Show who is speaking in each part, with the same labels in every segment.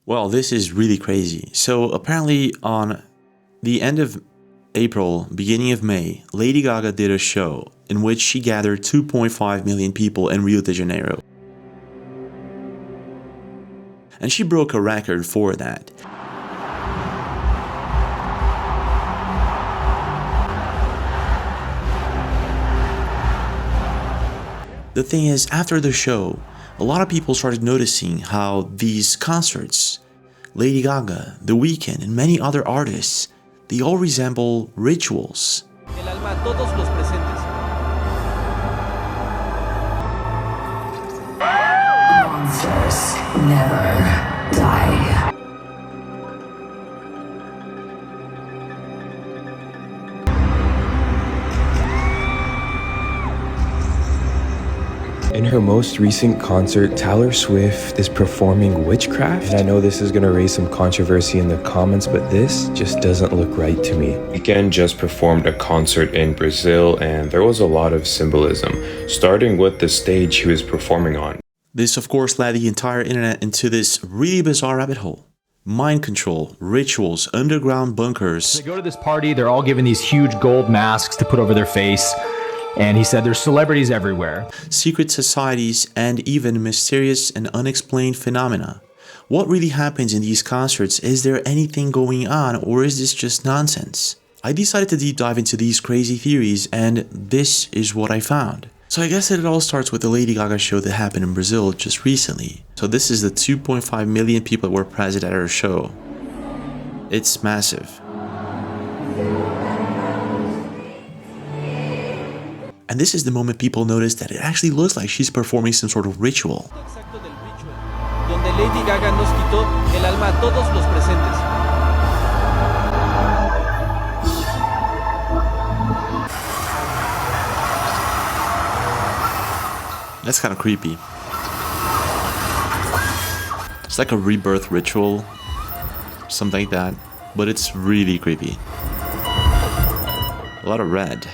Speaker 1: Well, this is really crazy. So apparently on the end of April, beginning of May, Lady Gaga did a show in which she gathered 2.5 million people in Rio de Janeiro. And she broke a record for that. The thing is, after the show, a lot of people started noticing how these concerts, Lady Gaga, The Weeknd, and many other artists, they all resemble rituals.
Speaker 2: El alma a todos los presentes.
Speaker 3: Monsters never die.
Speaker 4: In her most recent concert, Taylor Swift is performing witchcraft. And I know this is gonna raise some controversy in the comments, but this just doesn't look right to me. Weeknd just performed a concert in Brazil, and there was a lot of symbolism, starting with the stage he was performing on.
Speaker 1: This, of course, led the entire internet into this really bizarre rabbit hole. Mind control, rituals, underground bunkers.
Speaker 5: They go to this party, they're all given these huge gold masks to put over their face. And he said there's celebrities everywhere.
Speaker 1: Secret societies, and even mysterious and unexplained phenomena. What really happens in these concerts? Is there anything going on, or is this just nonsense? I decided to deep dive into these crazy theories, and this is what I found. So I guess that it all starts with the Lady Gaga show that happened in Brazil just recently. So this is the 2.5 million people that were present at her show. It's massive. And this is the moment people notice that it actually looks like she's performing some sort of ritual.
Speaker 2: Exacto del ritual, donde Lady Gaga nos quitó el alma a todos los presentes.
Speaker 1: That's kind of creepy. It's like a rebirth ritual, something like that, but it's really creepy. A lot of red.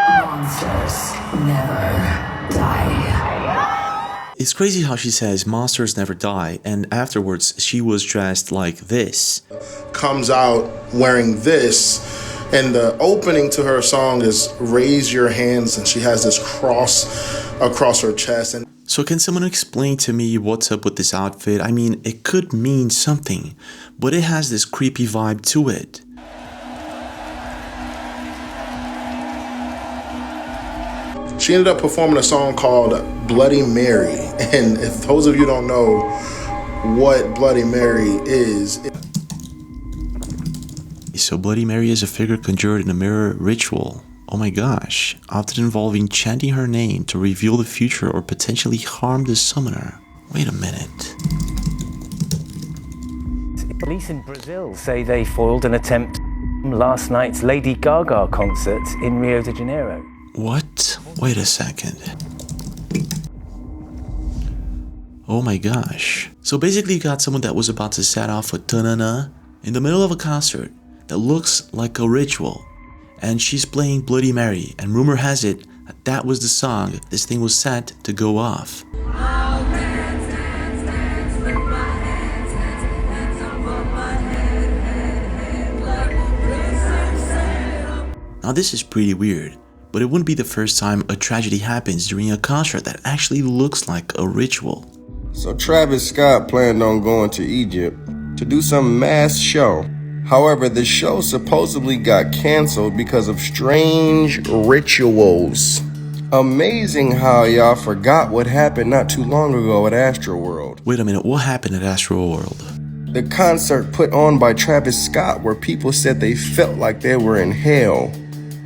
Speaker 3: Monsters never die.
Speaker 1: It's crazy how she says monsters never die, and afterwards she was dressed like this.
Speaker 6: Comes out wearing this, and the opening to her song is Raise Your Hands, and she has this cross across her chest. And
Speaker 1: so can someone explain to me what's up with this outfit? I mean, it could mean something, but it has this creepy vibe to it.
Speaker 6: she ended up performing a song called Bloody Mary. And if those of you don't know what Bloody Mary is...
Speaker 1: So Bloody Mary is a figure conjured in a mirror ritual. Oh my gosh, often involving chanting her name to reveal the future or potentially harm the summoner. Wait a minute.
Speaker 7: Police in Brazil say they foiled an attempt last night's Lady Gaga concert in Rio de Janeiro.
Speaker 1: What? Wait a second. Oh my gosh. So basically you got someone that was about to set off with ta-na-na in the middle of a concert that looks like a ritual. And she's playing Bloody Mary, and rumor has it that that was the song this thing was set to go off. Now this is pretty weird, but it wouldn't be the first time a tragedy happens during a concert that actually looks like a ritual.
Speaker 8: So Travis Scott planned on going to Egypt to do some mass show. However, the show supposedly got canceled because of strange rituals. Amazing how y'all forgot what happened not too long ago at Astroworld.
Speaker 1: Wait a minute, what happened at Astroworld?
Speaker 8: The concert put on by Travis Scott where people said they felt like they were in hell,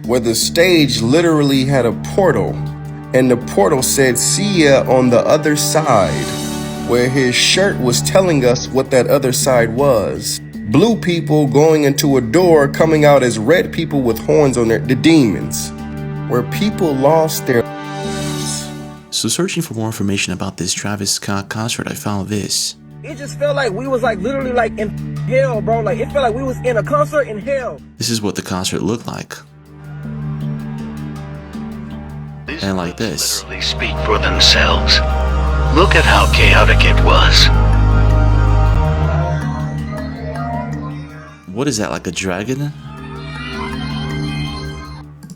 Speaker 8: where the stage literally had a portal, and the portal said "see ya on the other side," where his shirt was telling us what that other side was. Blue people going into a door, coming out as red people with horns on the demons, where people lost their lives.
Speaker 1: So searching for more information about this Travis Scott concert, I found this.
Speaker 2: It just felt like we was like literally like in hell, bro. Like it felt like we was in a concert in hell.
Speaker 1: This is what the concert looked like.
Speaker 9: These
Speaker 1: And like this.
Speaker 9: literally speak for themselves. Look at how chaotic it was.
Speaker 1: What is that, like a dragon?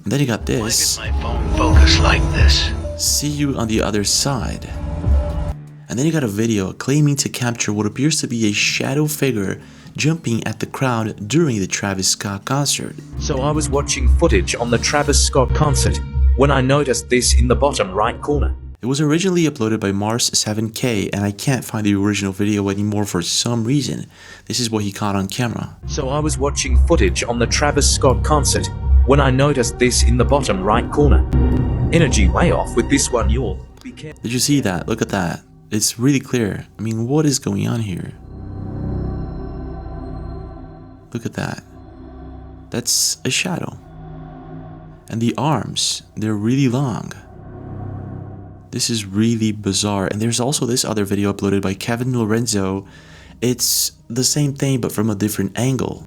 Speaker 1: And then you got
Speaker 9: Why
Speaker 1: this.
Speaker 9: did my phone focus like this?
Speaker 1: See you on the other side. And then you got a video claiming to capture what appears to be a shadow figure jumping at the crowd during the Travis Scott concert.
Speaker 10: So I was watching footage on the Travis Scott concert when I noticed this in the bottom right corner.
Speaker 1: It was originally uploaded by Mars7K, and I can't find the original video anymore for some reason. This is what he caught on camera.
Speaker 10: So I was watching footage on the Travis Scott concert when I noticed this in the bottom right corner. Energy way off with this one, y'all.
Speaker 1: Did you see that? Look at that. It's really clear. I mean, what is going on here? Look at that. That's a shadow. And the arms, they're really long. This is really bizarre. And there's also this other video uploaded by Kevin Lorenzo. It's the same thing but from a different angle.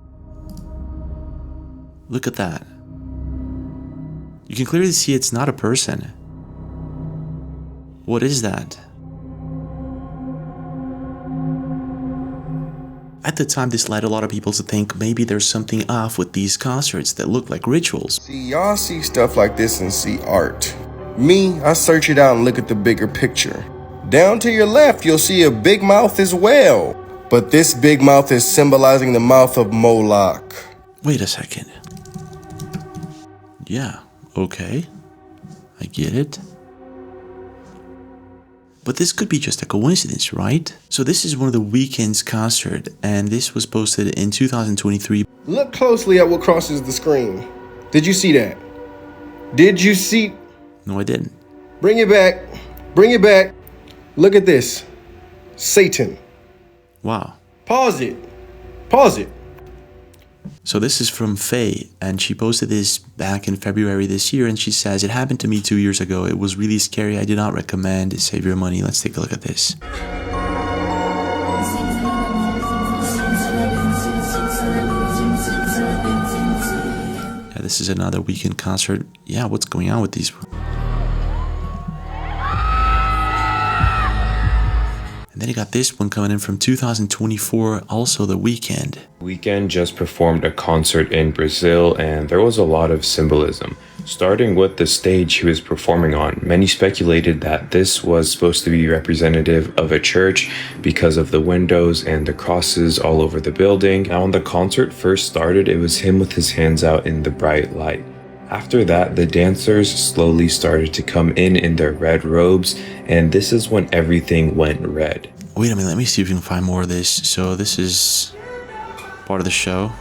Speaker 1: Look at that. You can clearly see it's not a person. What is that? At the time, this led a lot of people to think maybe there's something off with these concerts that look like rituals.
Speaker 8: See, y'all see stuff like this and see art. Me, I search it out and look at the bigger picture. Down to your left, you'll see a big mouth as well. But this big mouth is symbolizing the mouth of Moloch.
Speaker 1: Wait a second. Yeah, okay. I get it. But this could be just a coincidence, right? So this is one of the Weeknd's concert, and this was posted in 2023.
Speaker 8: Look closely at what crosses the screen. Did you see that? Did you see?
Speaker 1: No, I didn't.
Speaker 8: Bring it back. Bring it back. Look at this. Satan.
Speaker 1: Wow.
Speaker 8: Pause it. Pause it.
Speaker 1: So this is from Faye, and she posted this back in February this year, and she says, "It happened to me 2 years ago. It was really scary. I did not recommend. Save your money." Let's take a look at this. Yeah, this is another Weeknd concert. Yeah, what's going on with these? And then you got this one coming in from 2024, also The Weeknd.
Speaker 4: Weeknd just performed a concert in Brazil, and there was a lot of symbolism. Starting with the stage he was performing on, many speculated that this was supposed to be representative of a church because of the windows and the crosses all over the building. Now, when the concert first started, it was him with his hands out in the bright light. After that, the dancers slowly started to come in their red robes, and this is when everything went red.
Speaker 1: Wait a minute, let me see if we can find more of this. So this is part of the show.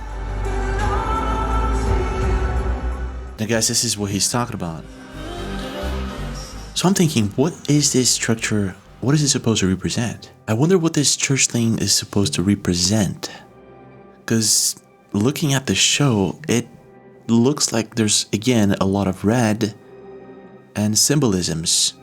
Speaker 1: Now guys, this is what he's talking about. So I'm thinking, what is this structure? What is it supposed to represent? I wonder what this church thing is supposed to represent. Because looking at the show, it looks like there's, again, a lot of red and symbolisms.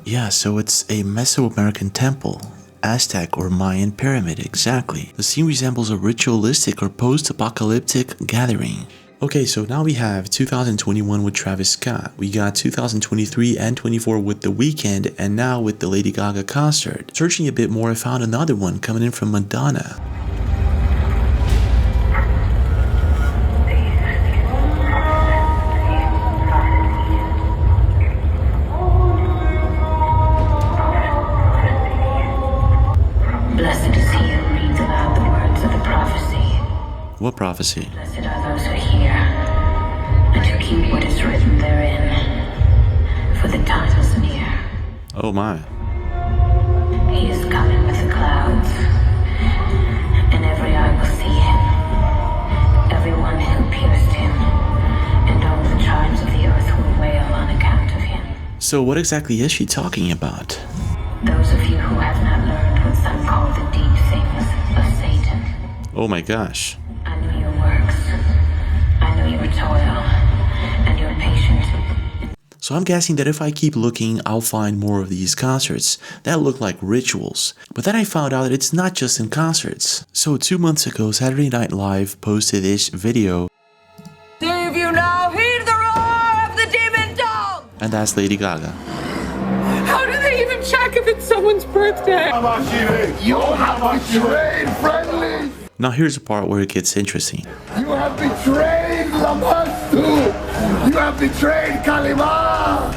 Speaker 1: Yeah, so it's a Mesoamerican temple, Aztec or Mayan pyramid, exactly. The scene resembles a ritualistic or post-apocalyptic gathering. Okay, so now we have 2021 with Travis Scott, we got 2023 and 24 with The Weeknd, and now with the Lady Gaga concert. Searching a bit more, I found another one coming in from Madonna.
Speaker 3: Blessed is he who reads aloud the words of the prophecy.
Speaker 1: What prophecy?
Speaker 3: Blessed are those who hear, and who keep what is written therein, for the time is near.
Speaker 1: Oh my.
Speaker 3: He is coming with the clouds, and every eye will see him. Everyone who pierced him, and all the tribes of the earth will wail on account of him.
Speaker 1: So what exactly is she talking about?
Speaker 3: Those of you who have not learned what some call the deep things of Satan.
Speaker 1: Oh my gosh.
Speaker 3: I know your works. I know your toil and your patience.
Speaker 1: So I'm guessing that if I keep looking, I'll find more of these concerts that look like rituals. But then I found out that it's not just in concerts. So 2 months ago, Saturday Night Live posted this video.
Speaker 11: If you now heed the roar of the demon dog!
Speaker 1: And that's Lady Gaga.
Speaker 11: How do they even check if it's someone's birthday?
Speaker 12: You have betrayed friendly.
Speaker 1: Now here's the part where it gets interesting.
Speaker 12: You have betrayed Lamastu. You have betrayed Kalima.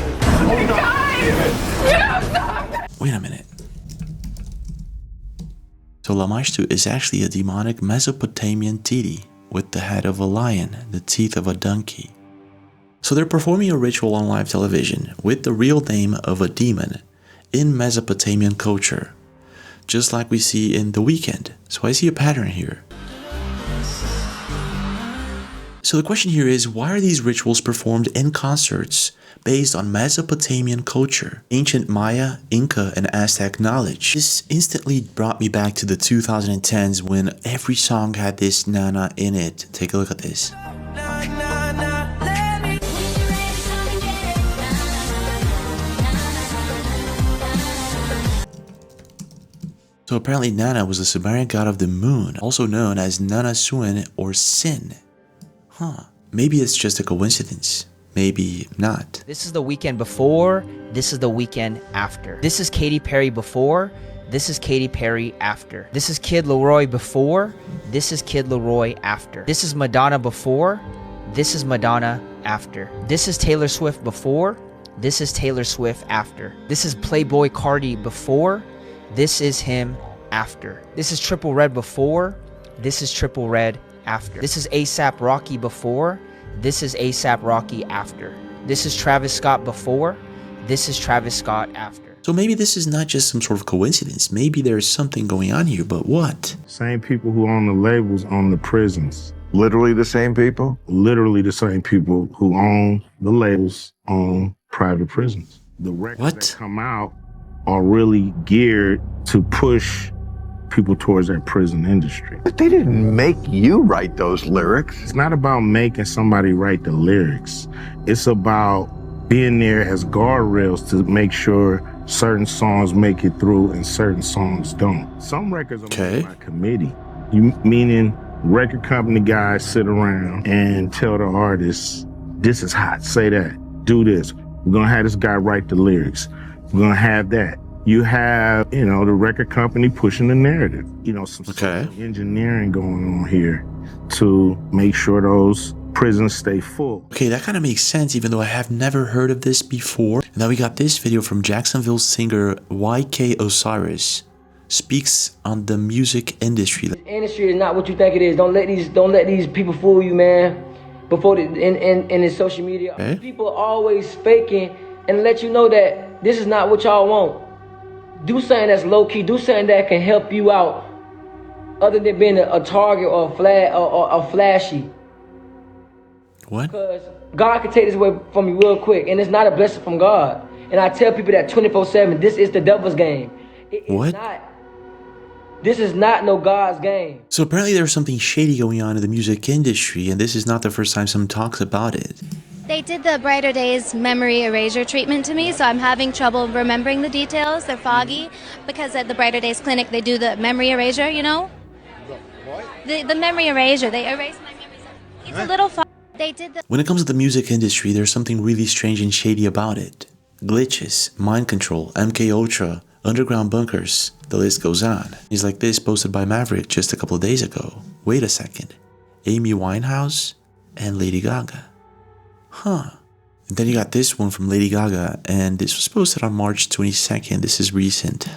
Speaker 1: Wait a minute. So Lamashtu is actually a demonic Mesopotamian deity with the head of a lion, the teeth of a donkey. So they're performing a ritual on live television with the real name of a demon in Mesopotamian culture, just like we see in The Weeknd. So I see a pattern here. So the question here is, why are these rituals performed in concerts based on Mesopotamian culture, ancient Maya, Inca, and Aztec knowledge? This instantly brought me back to the 2010s when every song had this Nana in it. Take a look at this. So apparently Nana was the Sumerian god of the moon, also known as Nana Suen or Sin. Huh. Maybe it's just a coincidence. Maybe not.
Speaker 13: This is The Weeknd before, this is The Weeknd after. This is Katy Perry before, this is Katy Perry after. This is Kid Laroi before, this is Kid Laroi after. This is Madonna before, this is Madonna after. This is Taylor Swift before, this is Taylor Swift after. This is Playboy Cardi before, this is him after. This is Triple Red before, this is Triple Red after. This is A$AP Rocky before, this is A$AP Rocky after. This is Travis Scott before, this is Travis Scott after.
Speaker 1: So maybe this is not just some sort of coincidence. Maybe there's something going on here, but what?
Speaker 14: Same people who own the labels own the prisons.
Speaker 15: Literally the same people?
Speaker 14: Literally the same people who own the labels own private prisons. The records that come out are really geared to push people towards that prison industry.
Speaker 15: But they didn't make you write those lyrics.
Speaker 14: It's not about making somebody write the lyrics. It's about being there as guardrails to make sure certain songs make it through and certain songs don't. Some records are made by committee, meaning record company guys sit around and tell the artists, this is hot, say that, do this. We're gonna have this guy write the lyrics. We're gonna have that. You have, the record company pushing the narrative. Some engineering going on here to make sure those prisons stay full.
Speaker 1: Okay, that kind of makes sense, even though I have never heard of this before. And then we got this video from Jacksonville singer YK Osiris. Speaks on the music industry.
Speaker 2: The industry is not what you think it is. Don't let these people fool you, man. Before in social media, people are always faking and let you know that this is not what y'all want. Do something that's low key. Do something that can help you out, other than being a target or a flashy.
Speaker 1: What?
Speaker 2: Because God can take this away from you real quick, and it's not a blessing from God. And I tell people that 24/7, this is the devil's game. This is not no God's game.
Speaker 1: So apparently there's something shady going on in the music industry, and this is not the first time someone talks about it.
Speaker 16: They did the Brighter Days memory erasure treatment to me, so I'm having trouble remembering the details. They're foggy because at the Brighter Days clinic they do the memory erasure, The memory erasure, they erase my memories. It's a little foggy. They did the...
Speaker 1: When it comes to the music industry, there's something really strange and shady about it. Glitches, mind control, MK Ultra, underground bunkers, the list goes on. It's like this posted by Maverick just a couple of days ago. Wait a second. Amy Winehouse and Lady Gaga. Huh. And then you got this one from Lady Gaga, and this was posted on March 22nd. This is recent.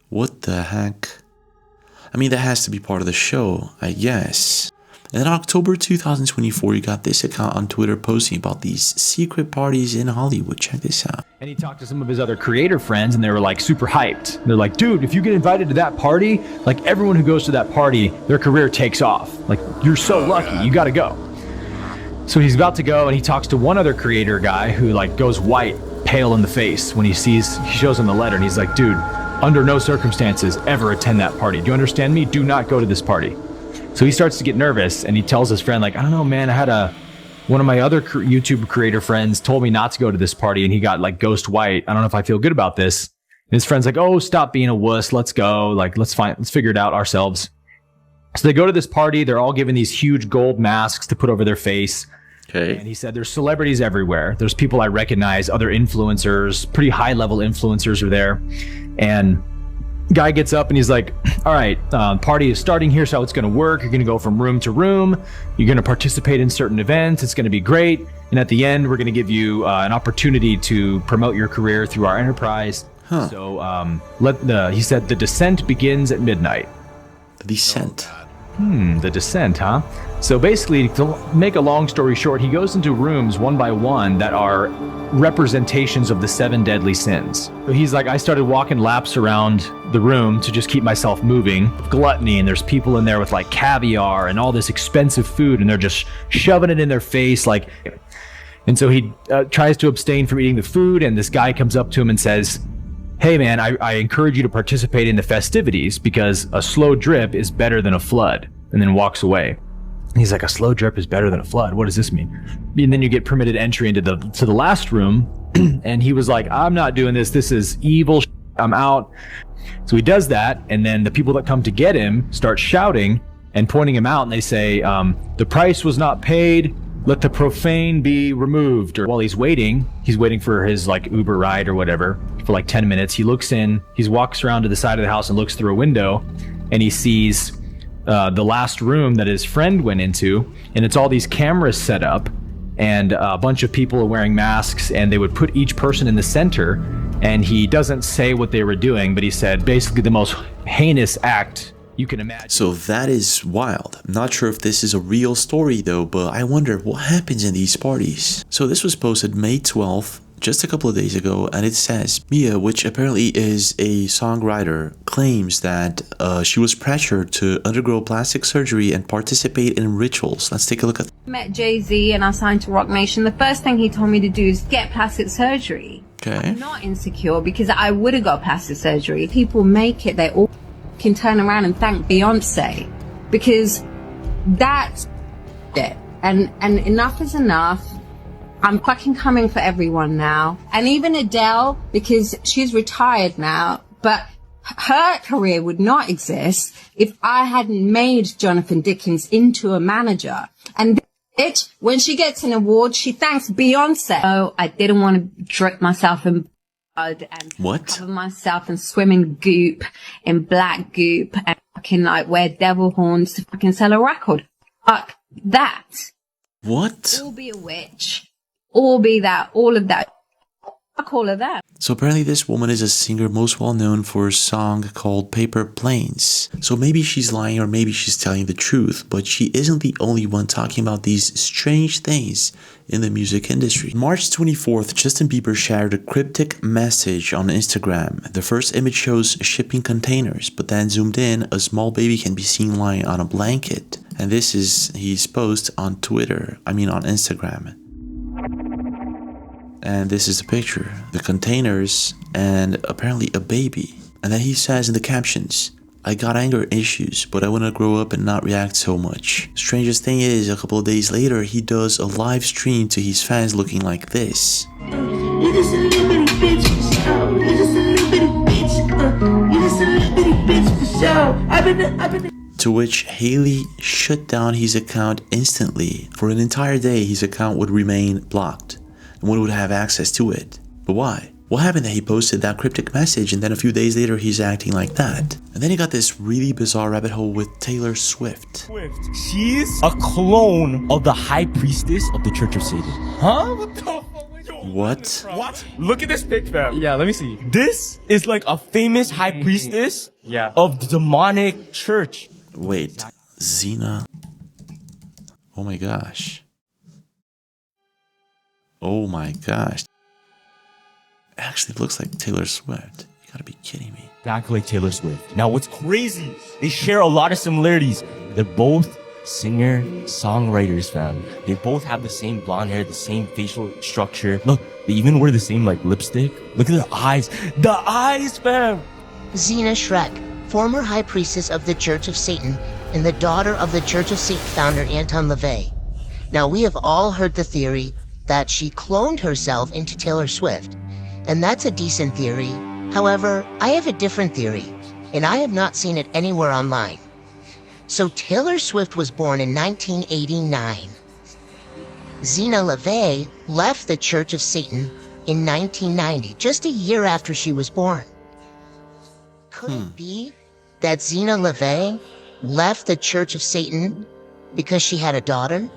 Speaker 1: What the heck? I mean, that has to be part of the show, I guess. And in October 2024, you got this account on Twitter posting about these secret parties in Hollywood. Check this out.
Speaker 5: And he talked to some of his other creator friends, and they were like super hyped. They're like, dude, if you get invited to that party, like everyone who goes to that party, their career takes off. Like, you're so lucky, you gotta go. So he's about to go, and he talks to one other creator guy who like goes white, pale in the face when he shows him the letter, and he's like, dude, under no circumstances ever attend that party. Do you understand me? Do not go to this party. So he starts to get nervous, and he tells his friend, like, I don't know, man, I had one of my other YouTube creator friends told me not to go to this party, and he got like ghost white. I don't know if I feel good about this. his friend's like, oh, stop being a wuss. Let's go. Like, let's figure it out ourselves. So they go to this party. They're all given these huge gold masks to put over their face.
Speaker 1: Okay.
Speaker 5: And he said, there's celebrities everywhere. There's people I recognize, other influencers, pretty high level influencers are there. And guy gets up and he's like, all right, party is starting. Here's how it's going to work. You're going to go from room to room. You're going to participate in certain events. It's going to be great. And at the end, we're going to give you an opportunity to promote your career through our enterprise.
Speaker 1: Huh.
Speaker 5: So he said the descent begins at midnight.
Speaker 1: The descent.
Speaker 5: The descent, huh? So basically, to make a long story short, he goes into rooms one by one that are representations of the 7 deadly sins. So he's like, I started walking laps around the room to just keep myself moving. Gluttony, and there's people in there with like caviar and all this expensive food, and they're just shoving it in their face. And so he tries to abstain from eating the food, and this guy comes up to him and says, hey man, I encourage you to participate in the festivities because a slow drip is better than a flood, and then walks away. He's like, a slow drip is better than a flood. What does this mean? And then you get permitted entry into the last room. And he was like, I'm not doing this. This is evil. I'm out. So he does that. And then the people that come to get him start shouting and pointing him out. And they say, the price was not paid. Let the profane be removed. Or while he's waiting for his like Uber ride or whatever for like 10 minutes. He looks in, he walks around to the side of the house and looks through a window, and he sees the last room that his friend went into, and it's all these cameras set up, and a bunch of people are wearing masks, and they would put each person in the center. And he doesn't say what they were doing, but he said basically the most heinous act you can imagine.
Speaker 1: So that is wild. I'm not sure if this is a real story though, but I wonder what happens in these parties. So this was posted May 12th, just a couple of days ago, and it says Mia, which apparently is a songwriter, claims that she was pressured to undergo plastic surgery and participate in rituals. Let's take a look at.
Speaker 17: Met Jay-Z and I signed to Rock Nation. The first thing he told me to do is get plastic surgery.
Speaker 1: Okay.
Speaker 17: I'm not insecure because I would have got plastic surgery. People make it, they all can turn around and thank Beyonce because that's it. And enough is enough. I'm fucking coming for everyone now. And even Adele, because she's retired now, but her career would not exist if I hadn't made Jonathan Dickens into a manager. And bitch, when she gets an award, she thanks Beyonce. Oh, I didn't want to drip myself in blood and cover myself in swimming goop, in black goop, and fucking like wear devil horns to fucking sell a record. Fuck that.
Speaker 1: What?
Speaker 17: Or be a witch. Or be that, all of that. Fuck all of that.
Speaker 1: So apparently this woman is a singer most well known for a song called Paper Planes. So maybe she's lying or maybe she's telling the truth, but she isn't the only one talking about these strange things in the music industry. March 24th, Justin Bieber shared a cryptic message on Instagram. The first image shows shipping containers, but then zoomed in, a small baby can be seen lying on a blanket. And this is his post on Instagram. And this is the picture, the containers, and apparently a baby. And then he says in the captions, I got anger issues, but I want to grow up and not react so much. Strangest thing is, a couple of days later, he does a live stream to his fans looking like this.
Speaker 12: You're just a little bitty bitch for show. You're just a little bitty bitch. You're just a little bitty bitch for show. I've been.
Speaker 1: To which Haley shut down his account instantly. For an entire day, his account would remain blocked. No one would have access to it. But why? What happened that he posted that cryptic message and then a few days later he's acting like that? And then he got this really bizarre rabbit hole with Taylor Swift.
Speaker 18: She's a clone of the high priestess of the Church of Satan. Huh? What the fuck?
Speaker 1: What?
Speaker 18: What? Look at this picture. Yeah, let me see. This is like a famous high priestess of the demonic church.
Speaker 1: Wait, Xena? Oh my gosh. Oh my gosh. Actually, it looks like Taylor Swift. You gotta be kidding me.
Speaker 18: Exactly like Taylor Swift. Now, what's crazy, they share a lot of similarities. They're both singer-songwriters, fam. They both have the same blonde hair, the same facial structure. Look, they even wear the same, like, lipstick. Look at their eyes. The eyes, fam!
Speaker 19: Xena Shrek, former high priestess of the Church of Satan and the daughter of the Church of Satan founder Anton LaVey. Now, we have all heard the theory that she cloned herself into Taylor Swift. And that's a decent theory, However, I have a different theory, and I have not seen it anywhere online. So Taylor Swift was born in 1989. Zena LaVey left the Church of Satan in 1990, just a year after she was born. Could it be that Zena LaVey left the Church of Satan because she had a daughter?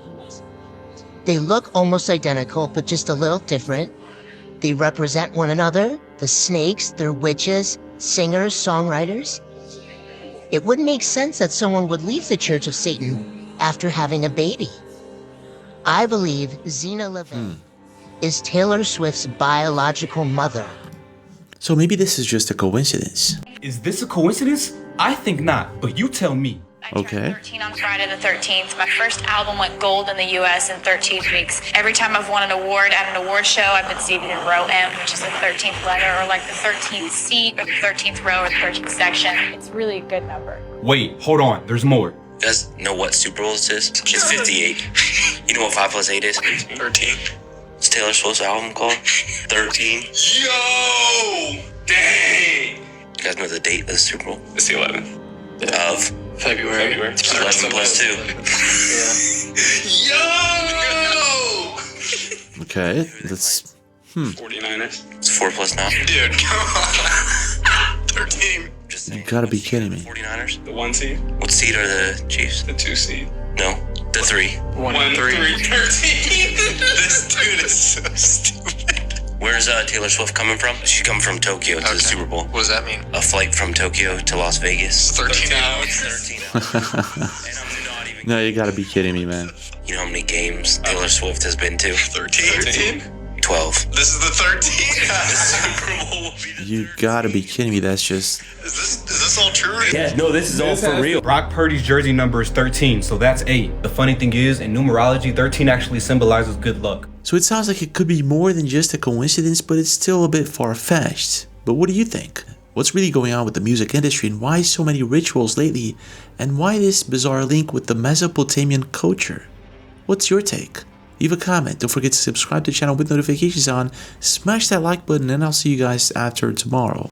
Speaker 19: They look almost identical, but just a little different. They represent one another. The snakes, they're witches, singers, songwriters. It wouldn't make sense that someone would leave the Church of Satan after having a baby. I believe Zena LaVey is Taylor Swift's biological mother.
Speaker 1: So maybe this is just a coincidence.
Speaker 20: Is this a coincidence? I think not, but you tell me.
Speaker 1: Okay.
Speaker 21: 13 on Friday the 13th. My first album went gold in the U.S. in 13 weeks. Every time I've won an award at an award show, I've been seated in row M, which is the 13th letter, or like the 13th seat, or the 13th row, or the 13th section. It's really a good number.
Speaker 20: Wait, hold on. There's more.
Speaker 22: You guys know what Super Bowl this is? It's 58. You know what 5 plus 8 is? 13. What's Taylor Swift's album called? 13. Yo! Dang! You guys know the date of the Super Bowl? It's the 11th. Of? February. 11 plus 2. Yo!
Speaker 1: Okay, that's...
Speaker 22: 49ers. It's 4 plus 9. Dude, come on. 13.
Speaker 1: You gotta be kidding me.
Speaker 22: 49ers. The 1 seed. What seed are the Chiefs? The 2 seed. No, the 3. 1 and 3. 13. This dude is so stupid. Where's Taylor Swift coming from? She's coming from Tokyo to the Super Bowl. What does that mean? A flight from Tokyo to Las Vegas. 13 hours. 13 hours.
Speaker 1: No, you gotta be kidding me, man.
Speaker 22: You know how many games Taylor Swift has been to? 13. 12. This is the 13th Super Bowl.
Speaker 1: You gotta be kidding me. That's just...
Speaker 22: Is this all true?
Speaker 20: Yeah, no, this is all for real. Brock Purdy's jersey number is 13, so that's 8. The funny thing is, in numerology, 13 actually symbolizes good luck.
Speaker 1: So it sounds like it could be more than just a coincidence, but it's still a bit far-fetched. But what do you think? What's really going on with the music industry, and why so many rituals lately? And why this bizarre link with the Mesopotamian culture? What's your take? Leave a comment. Don't forget to subscribe to the channel with notifications on. Smash that like button, and I'll see you guys after tomorrow.